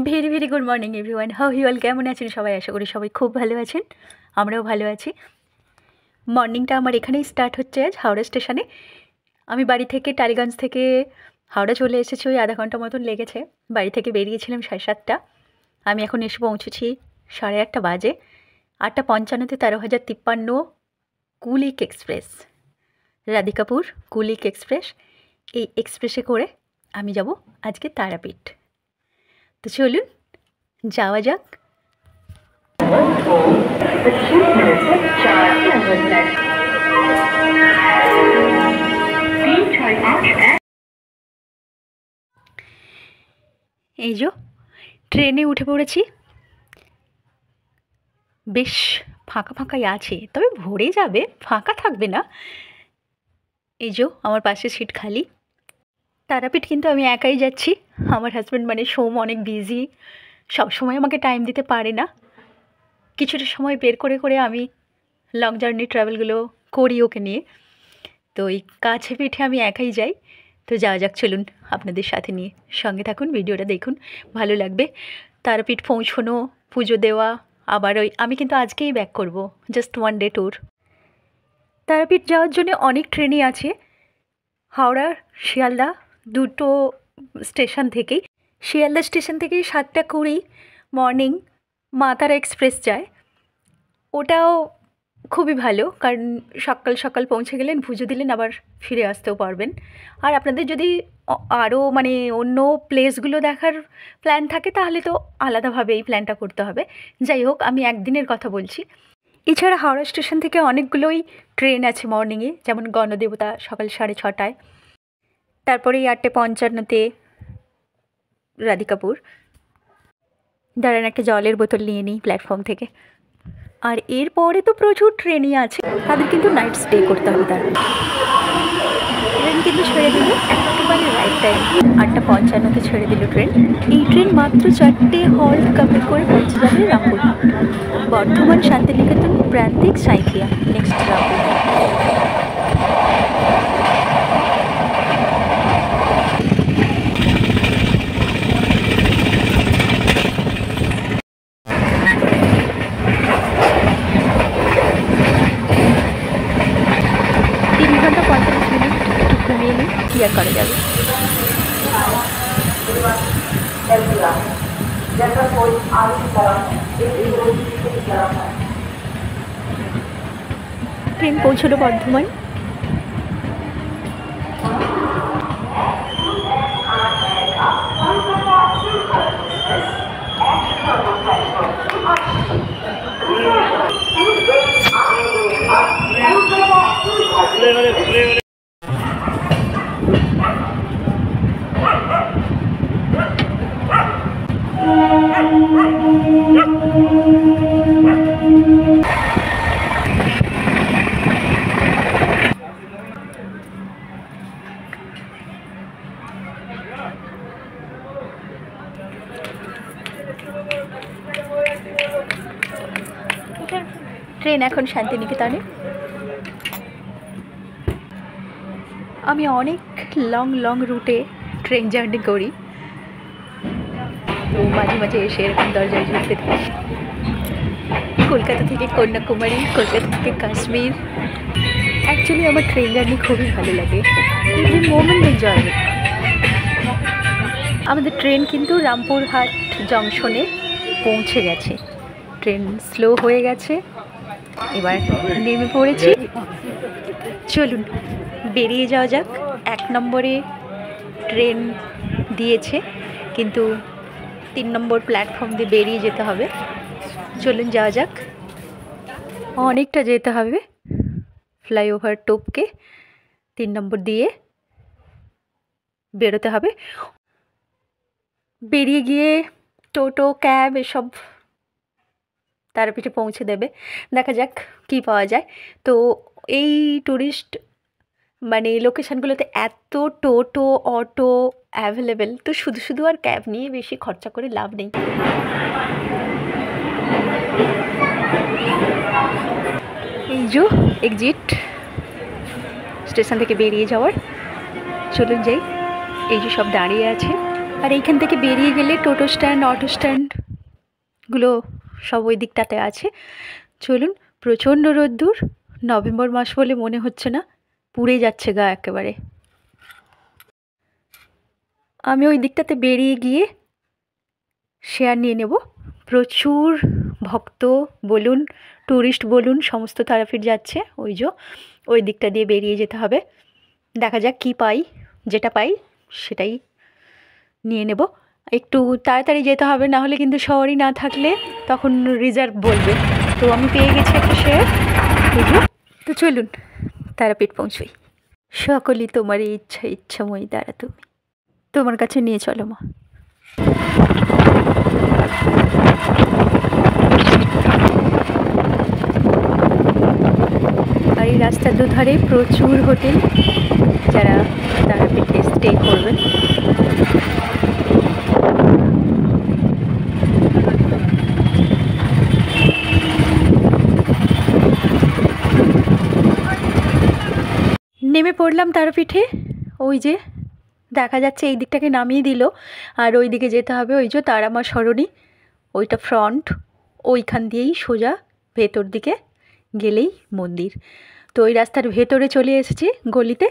Very very good morning everyone, how you all? কেমন আছেন সবাই? আশা করি সবাই খুব ভালো আছেন, আমরাও ভালো আছি। মর্নিংটা আমার এখানেই স্টার্ট হচ্ছে আজ হাওড়া স্টেশনে। আমি বাড়ি থেকে টালিগঞ্জ থেকে হাওড়া চলে এসেছি, ওই আধা ঘন্টা মতন লেগেছে। বাড়ি থেকে বেরিয়েছিলাম 7:30। আমি এখন এসে পৌঁছেছি 8:30 বাজে। 8:55-তে 13,053 কুলিক এক্সপ্রেস, রাধিকাপুর কুলিক এক্সপ্রেস। এই এক্সপ্রেসে করে আমি যাব আজকে তারাপীঠ। তো চলুন যাওয়া যাক। এই যে ট্রেনে উঠে পড়েছি। বেশ ফাঁকা ফাঁকাই আছে, তবে ভরে যাবে, ফাঁকা থাকবে না। এই যে আমার পাশে সিট খালি। তারাপীঠ কিন্তু আমি একাই যাচ্ছি। আমার হাজব্যান্ড মানে সোম অনেক বিজি, সবসময় আমাকে টাইম দিতে পারে না। কিছুটা সময় বের করে করে আমি লং জার্নি ট্রাভেলগুলো করি ওকে নিয়ে। তো এই কাছে পিঠে আমি একাই যাই। তো যাওয়া যাক, চলুন আপনাদের সাথে নিয়ে। সঙ্গে থাকুন, ভিডিওটা দেখুন, ভালো লাগবে। তারাপীঠ পৌঁছনো, পুজো দেওয়া, আবার ওই আমি কিন্তু আজকেই ব্যাক করব, জাস্ট 1 ডে ট্যুর। তারাপীঠ যাওয়ার জন্য অনেক ট্রেনই আছে, হাওড়া শিয়ালদা দুটো স্টেশন থেকেই। শিয়ালদা স্টেশন থেকেই 7:20 মর্নিং মা তারা এক্সপ্রেস যায়। ওটাও খুবই ভালো, কারণ সকাল সকাল পৌঁছে গেলেন, পুজো দিলেন, আবার ফিরে আসতেও পারবেন। আর আপনাদের যদি আরও মানে অন্য প্লেসগুলো দেখার প্ল্যান থাকে তাহলে তো আলাদাভাবে এই প্ল্যানটা করতে হবে। যাই হোক, আমি একদিনের কথা বলছি। এছাড়া হাওড়া স্টেশন থেকে অনেকগুলোই ট্রেন আছে মর্নিংয়ে, যেমন গণদেবতা সকাল 6:30, তারপরে 8:55-তে রাধিকাপুর। দাঁড়ান একটা জলের বোতল নিয়ে নিই প্ল্যাটফর্ম থেকে। আর এরপরে তো প্রচুর ট্রেনই আছে, তাদের কিন্তু নাইট স্টে করতে হবে। তার ট্রেন কিন্তু ছেড়ে দিল একেবারে রাইট টাইম, 8:55-তে ছেড়ে দিল ট্রেন। এই ট্রেন মাত্র 4টে হল্ট কমপ্লিট করে পৌঁছে যাবে রামপুরহাট, বর্ধমান, শান্তিনিকেতন, প্রান্তিক, সাঁইথিয়া, নেক্সট রামপুরহাট। ক্লিয়ার করা যাবে। ট্রেন পৌঁছলো বর্ধমান। ট্রেন এখন শান্তিনিকেতনে। আমি অনেক লং রুটে ট্রেন জার্নি করি, তো মাঝে মাঝে এসে এরকম দরজায় ঝুঁকতে থাকি। কলকাতা থেকে কন্যাকুমারী, কলকাতা থেকে কাশ্মীর। অ্যাকচুয়ালি আমার ট্রেন জার্নি খুবই ভালো লাগে, এভরি মোমেন্ট এনজয়। আমাদের ট্রেন কিন্তু রামপুরহাট জংশনে পৌঁছে গেছে। ট্রেন স্লো হয়ে গেছে, এবার নেমে পড়েছি। চলুন বেরিয়ে যাওয়া যাক। 1 নম্বরে ট্রেন দিয়েছে, কিন্তু 3 নম্বর প্ল্যাটফর্ম দিয়ে বেরিয়ে যেতে হবে। চলুন যাওয়া যাক। অনেকটা যেতে হবে, ফ্লাইওভার টপকে 3 নম্বর দিয়ে বেরোতে হবে। বেরিয়ে গিয়ে টোটো, ক্যাব এসব তারাপীঠে পৌঁছে দেবে। দেখা যাক কী পাওয়া যায়। তো এই ট্যুরিস্ট মানে লোকেশানগুলোতে এত টোটো, অটো, অ্যাভেলেবেল, তো শুধু শুধু আর ক্যাব নিয়ে বেশি খরচা করে লাভ নেই। এই যে এক্সিট স্টেশন থেকে বেরিয়ে যাওয়ার, চলুন যাই। এই যে সব দাঁড়িয়ে আছে, আর এইখান থেকে বেরিয়ে গেলে টোটো স্ট্যান্ড, অটো স্ট্যান্ডগুলো সব ওই দিকটাতে আছে। চলুন। প্রচণ্ড রোদ্দুর, নভেম্বর মাস বলে মনে হচ্ছে না, পুড়ে যাচ্ছে গা একেবারে। আমি ওই দিকটাতে বেরিয়ে গিয়ে শেয়ার নিয়ে নেব। প্রচুর ভক্ত বলুন, ট্যুরিস্ট বলুন, সমস্ত তারাপীঠ যাচ্ছে। ওই যে ওই দিকটা দিয়ে বেরিয়ে যেতে হবে। দেখা যাক কি পাই, যেটা পাই সেটাই নিয়ে নেব। একটু তাড়াতাড়ি যেতে হবে, না হলে কিন্তু শহরই না থাকলে তখন রিজার্ভ বলবে। তো আমি পেয়ে গেছি একটা শেয়ার। তো চলুন তারাপীঠ পৌঁছই। সকলই তোমার ইচ্ছা, ইচ্ছাময়ী দ্বারা তুমি, তোমার কাছে নিয়ে চলো মা। আর এই রাস্তার দুধারে প্রচুর হোটেল, যারা তারাপীঠে স্টে করবেন। নেমে পড়লাম তারাপীঠে। ওই যে দেখা যাচ্ছে এই দিকটাকে নামিয়ে দিল, আর ওই দিকে যেতে হবে। ওই যে তারামা সরণি, ওইটা ফ্রন্ট, ওইখান দিয়েই সোজা ভেতর দিকে গেলেই মন্দির। তো ওই রাস্তার ভেতরে চলে এসেছি, গলিতে।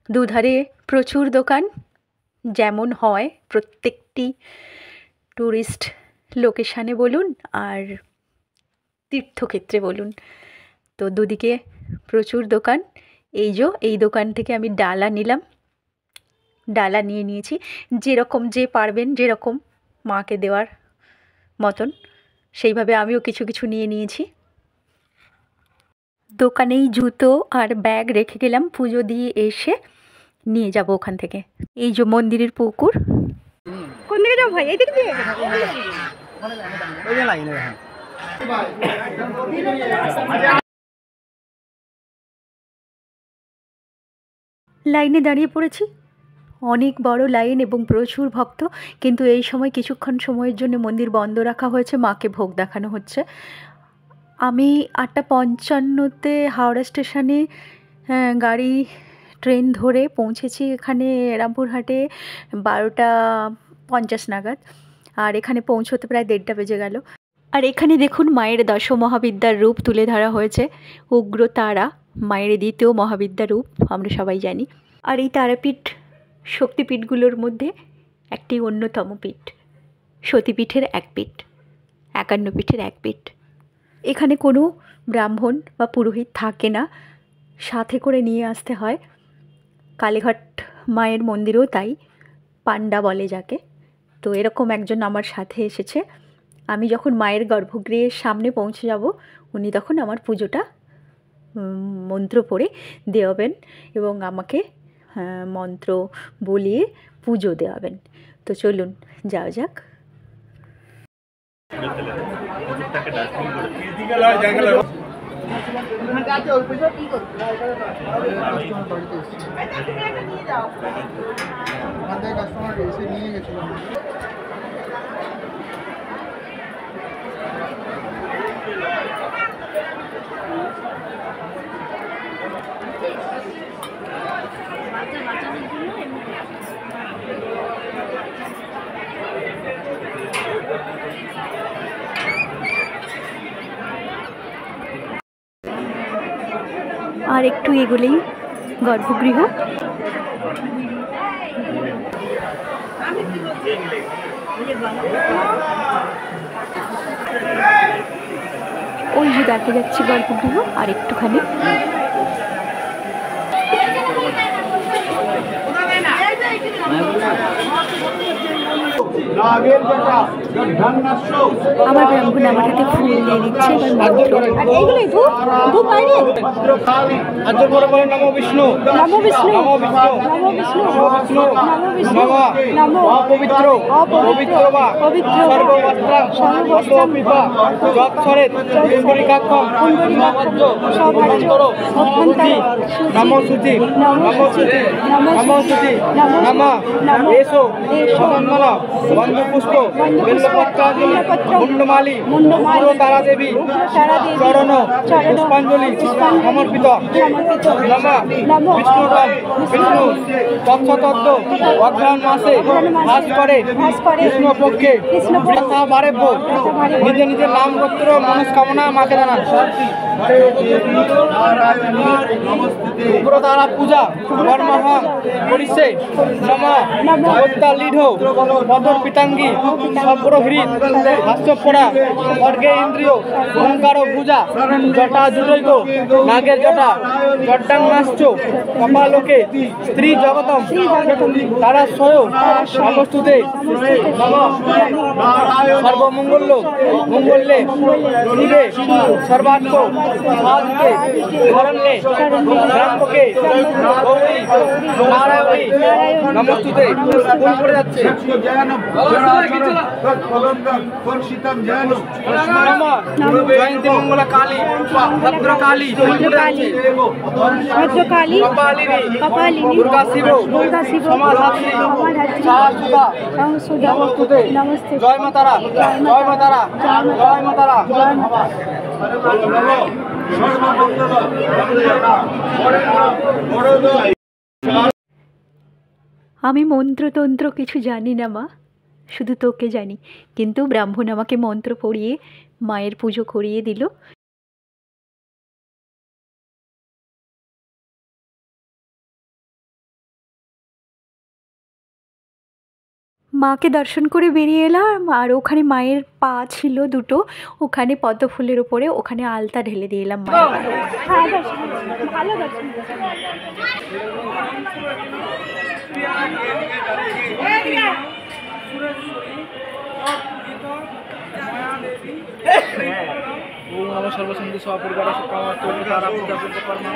দুধারে প্রচুর দোকান, যেমন হয় প্রত্যেকটি ট্যুরিস্ট লোকেশানে বলুন আর তীর্থক্ষেত্রে বলুন। তো দুদিকে প্রচুর দোকান। এই যে এই দোকান থেকে আমি ডালা নিলাম, ডালা নিয়েছি। যেরকম যে পারবেন, যেরকম মাকে দেওয়ার মতন, সেইভাবে আমিও কিছু কিছু নিয়েছি। দোকানেই জুতো আর ব্যাগ রেখে গেলাম, পুজো দিয়ে এসে নিয়ে যাব ওখান থেকে। এই যে মন্দিরের পুকুর। কোন দিকে যাবো ভাই? এই দিকে দিয়ে লাইনে দাঁড়িয়ে পড়েছি। অনেক বড় লাইন এবং প্রচুর ভক্ত, কিন্তু এই সময় কিছুক্ষণ সময়ের জন্য মন্দির বন্ধ রাখা হয়েছে, মাকে ভোগ দেখানো হচ্ছে। আমি 8:55-তে হাওড়া স্টেশনে গাড়ি ট্রেন ধরে পৌঁছেছি এখানে রামপুরহাটে 12:50 নাগাদ, আর এখানে পৌঁছতে প্রায় 1:30 বেজে গেল। আর এখানে দেখুন মায়ের দশ মহাবিদ্যার রূপ তুলে ধরা হয়েছে। উগ্র তারা মায়ের দ্বিতীয় মহাবিদ্যা রূপ, আমরা সবাই জানি। আর এই তারাপীঠ শক্তিপীঠগুলোর মধ্যে একটি অন্যতম পীঠ, সতীপীঠের এক পীঠ, 51 পীঠের এক পীঠ। এখানে কোনো ব্রাহ্মণ বা পুরোহিত থাকে না, সাথে করে নিয়ে আসতে হয়। কালীঘাট মায়ের মন্দিরেও তাই, পাণ্ডা বলে যাকে। তো এরকম একজন আমার সাথে এসেছে। আমি যখন মায়ের গর্ভগৃহের সামনে পৌঁছে যাব, উনি তখন আমার পুজোটা মন্ত্র পড়ে দেওয়াবেন এবং আমাকে মন্ত্র বলিয়ে পুজো দেওয়াবেন। তো চলুন যাওয়া যাক। আর একটু এগোলেই গর্ভগৃহ। ওই যে দেখা যাচ্ছে গর্ভগৃহ, আর একটুখানি। नागेल बेटा আমার ব্রাহ্মণ আমার হাতে ফুল দিয়ে দিচ্ছে এবার মন্ত্র। আর এইগুলোই ধূপ ধূপ বাইরে আজ বড় বড় নমো বিষ্ণু নমো বিষ্ণু নমো বিষ্ণু নমো বিষ্ণু নমো বিষ্ণু নমো বিষ্ণু নমঃ নমো অপবিত্র পবিত্র বা পবিত্র সর্ববস্ত্রাং সর্ববস্ত্রাং পিপা যৎসরেত পুণ্ডরীকাক্ষং সমাজ্য অভ্যন্তর সুধি নমো সুধি নমো সুধি নমো সুধি নমঃ এসো ভগন্মনা বন্ধপুষ্প বেলপত্রাদি মুন্ডমালি উগ্র তারা দেবী চরণ পুষ্পাঞ্জলি সমর্পিত নমঃ বিষ্ণুরাম বিষ্ণু তৎসতত্ত্ব অগ্রহণ মাসে ভাস করে কৃষ্ণপক্ষে ব্রতা বারেব্য নিজে নিজের নাম গোত্র মনস্কামনা মাকে জানান। উগ্রতারা পূজা কর্মহং করিছে নমঃ লিঢ পদর পিতাঙ্গী সব্রহৃদ হাস্যপড়া খড়গে ইন্দ্রিয় ওঙ্কার পূজা জটা জুটৈক নাগের জটা জড্ডান্নাশ্চ কপালোকে স্ত্রী জগতম তারা স্বয় সমস্তুতে নমঃ সর্বমঙ্গল্য মঙ্গল্যে শিবে সর্বার্থ সাধিকে শরণ্যে ত্র্যম্বকে গৌরী নারায়ণী নমস্তুতে। কোন পড়ে যাচ্ছে জয়ন্তী মঙ্গলা কালী ভদ্রকালী ভদ্রকালী কপালিনী দুর্গা শিব সমাধাত্রী সহসুতা নমস্তুতে। জয় মা তারা জয় মা তারা জয় মা তারা। আমি মন্ত্রতন্ত্র কিছু জানি না মা, শুধু তোকে জানি, কিন্তু ব্রাহ্মণ আমাকে মন্ত্র পড়িয়ে মায়ের পুজো করিয়ে দিল। মাকে দর্শন করে বেরিয়ে এলাম, আর ওখানে মায়ের পা ছিল দুটো, ওখানে পদ্ম ফুলের উপরে ওখানে আলতা ঢেলে দিয়ে এলাম মায়ের। ভালো দর্শন। সর্বসন্ধি সপরিবার তারা পূজা করতে পারবেন।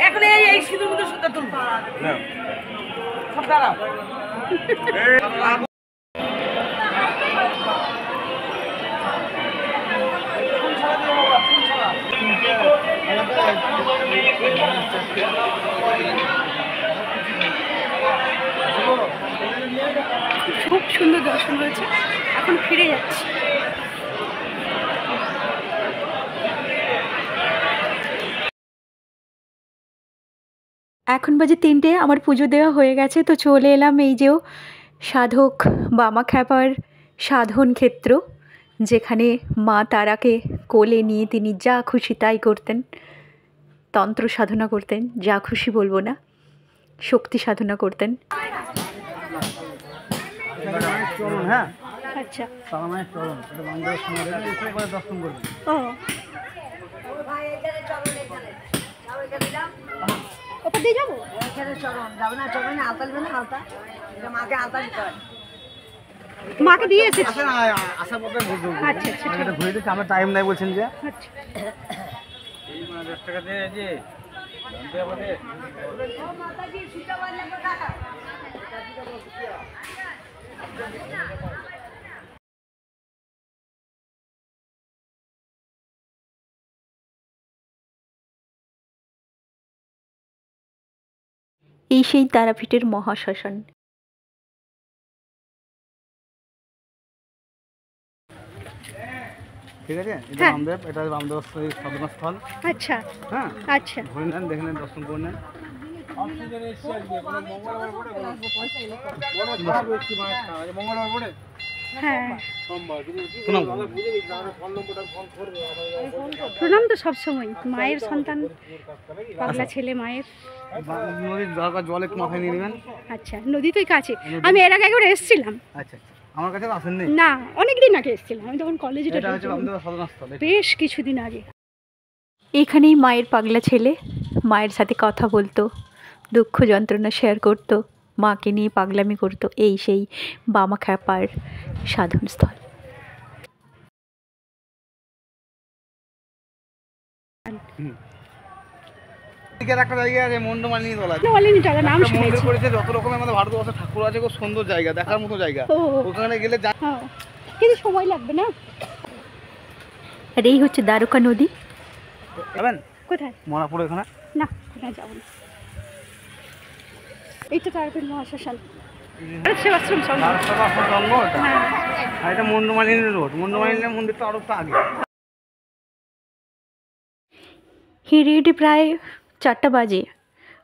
এখন এই সিঁদুর মধ্যে সুতা তুলবো খুব সুন্দর দর্শন হয়েছে, এখন ফিরে যাচ্ছি। এখন বাজে 3টে, আমার পুজো দেওয়া হয়ে গেছে, তো চলে এলাম এই যে সাধক বামাখ্যাপার সাধন ক্ষেত্র, যেখানে মা তারাকে কোলে নিয়ে তিনি যা খুশি তাই করতেন, তন্ত্র সাধনা করতেন, যা খুশি বলবো না, শক্তি সাধনা করতেন। হ্যাঁ আচ্ছা, দর্শন করবেন। ও ওপর দিয়ে যাবো, মাকে দিয়ে এসেছি। আসার পথে আচ্ছা আচ্ছা, ঘুরে দিচ্ছি, আমরা টাইম নাই বলছেন যে। আচ্ছা। 10 টাকা দিয়ে যে এই সেই তারাপীঠের মহাশ্মশান। ঠিক আছে, এটা হ্যাঁ। রামদেব, এটা রামদেব সাধনা স্থল। আচ্ছা হ্যাঁ আচ্ছা, ঘুরে নেন, দেখে নেন, দর্শন করে নেন। হ্যাঁ প্রণাম তো সবসময়, মায়ের সন্তান, পাগলা ছেলে মায়ের। নদীর দরকার জল একটু মাথায় নিয়ে নেবেন। আচ্ছা, নদী তো কাছে, আমি এর আগে একবার এসেছিলাম। আচ্ছা, আমার কাছে আসেননি না, অনেকদিন আগে এসেছিলাম, আমি তখন কলেজে এটা হচ্ছে রামদেব সাধনা স্থল। বেশ কিছুদিন আগে। এখানেই মায়ের পাগলা ছেলে মায়ের সাথে কথা বলতো, দুঃখ যন্ত্রণা শেয়ার করতো, মাকে নিয়ে পাগলামি করতো। এই সেই বামা খ্যাপার সাধনস্থল। একটা জায়গা আছে মন্ডমালিনী তলা, মালিনী টাকা নাম মন্দির শুনেছি। করেছে। যত রকমের আমাদের ভারতবর্ষে ঠাকুর আছে, খুব সুন্দর জায়গা, দেখার মতো জায়গা। ও, ওখানে গেলে হ্যাঁ, কিন্তু সময় লাগবে না। আর এই হচ্ছে দ্বারকা নদী। যাবেন কোথায়? মনাপুর এখানে। না, কোথায় যাবো না। এইটা তারপর মহাশ্মশান, সেবাশ্রম সঙ্গ। হ্যাঁ, আর এটা মন্ডমালিনী রোড। মন্ডমালিনী মন্দিরটা আরো তো আগে। হিরিটি প্রায় 4টা বাজে।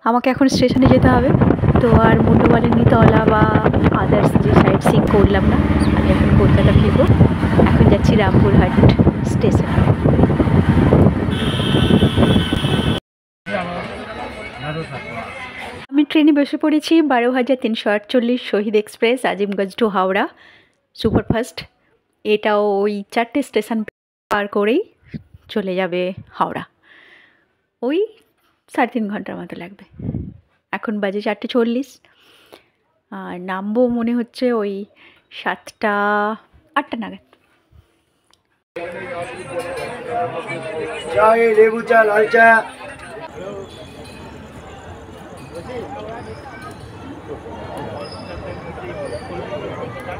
আমাকে এখন স্টেশনে যেতে হবে। তো আর মুন্ডমালিনী তলা বা আদার্স যে সাইট সিং করলাম না। আমি এখন কলকাতা ফিরবো। এখন যাচ্ছি রামপুরহাট স্টেশন। আমি ট্রেনে বসে পড়েছি 12,348 Shahid express, Azimganj to Howrah superfast. এটাও ওই 4টে স্টেশন পার করেই চলে যাবে হাওড়া। ওই 3.5 ঘন্টার মতো লাগবে। এখন বাজে 4:40। আর নামবো মনে হচ্ছে ওই 7টা 8টা নাগাদ। লেবু চা, লাল চা।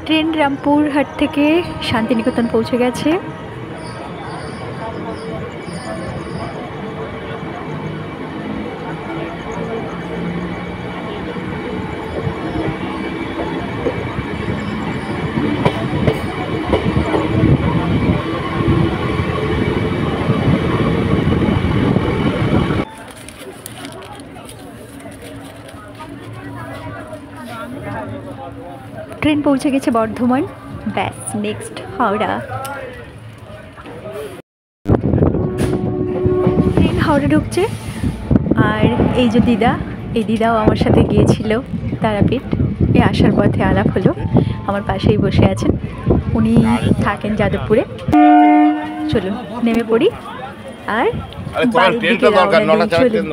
ট্রেন রামপুরহাট থেকে শান্তিনিকেতন পৌঁছে গেছে। ট্রেন পৌঁছে গেছে বর্ধমান। ব্যাস, নেক্সট হাওড়া। ট্রেন হাওড়া ঢুকছে। আর এই যে দিদা, এই দিদাও আমার সাথে গিয়েছিল তারাপীঠ। এ আসার পথে আলাপ হলো। আমার পাশেই বসে আছেন, উনি থাকেন যাদবপুরে। চলুন নেমে পড়ি আর বাড়ির দিকে রওনা দিই। চলুন।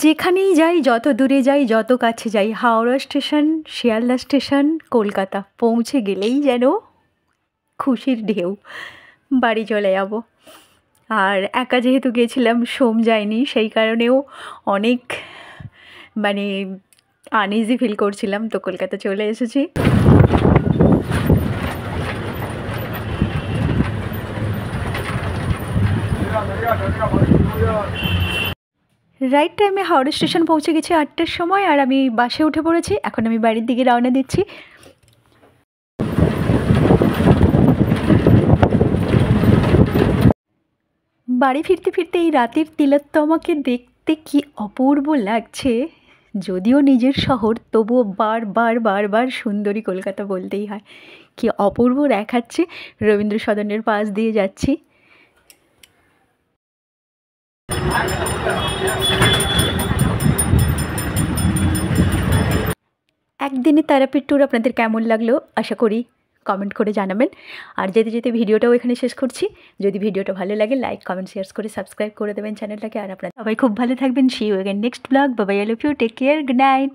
যেখানেই যাই, যত দূরে যাই, যত কাছে যাই, হাওড়া স্টেশন, শিয়ালদা স্টেশন, কলকাতা পৌঁছে গেলেই যেন খুশির ঢেউ। বাড়ি চলে যাব। আর একা যেহেতু গেছিলাম, সোম যায়নি, সেই কারণেও অনেক মানে আনইজি ফিল করছিলাম। তো কলকাতা চলে এসেছি। রাইট টাইমে হাওড়া স্টেশন পৌঁছে গেছি 8টার সময়। আর আমি বাসে উঠে পড়েছি। এখন আমি বাড়ির দিকে রওনা দিচ্ছি। বাড়ি ফিরতে ফিরতে এই রাতের তিলোত্তমাকে দেখতে কি অপূর্ব লাগছে। যদিও নিজের শহর, তবুও বারবার সুন্দরী কলকাতা বলতেই হয়। কি অপূর্ব দেখাচ্ছে। রবীন্দ্র সদনের পাশ দিয়ে যাচ্ছি। একদিনে তারাপীঠ ট্যুর আপনাদের কেমন লাগলো আশা করি কমেন্ট করে জানাবেন। আর যেতে যেতে ভিডিওটাও এখানে শেষ করছি। যদি ভিডিওটা ভালো লাগে লাইক, কমেন্ট, শেয়ার করে সাবস্ক্রাইব করে দেবেন চ্যানেলটাকে। আর আপনারা সবাই খুব ভালো থাকবেন। See you again next blog. Bye bye, I love you, take care, good night.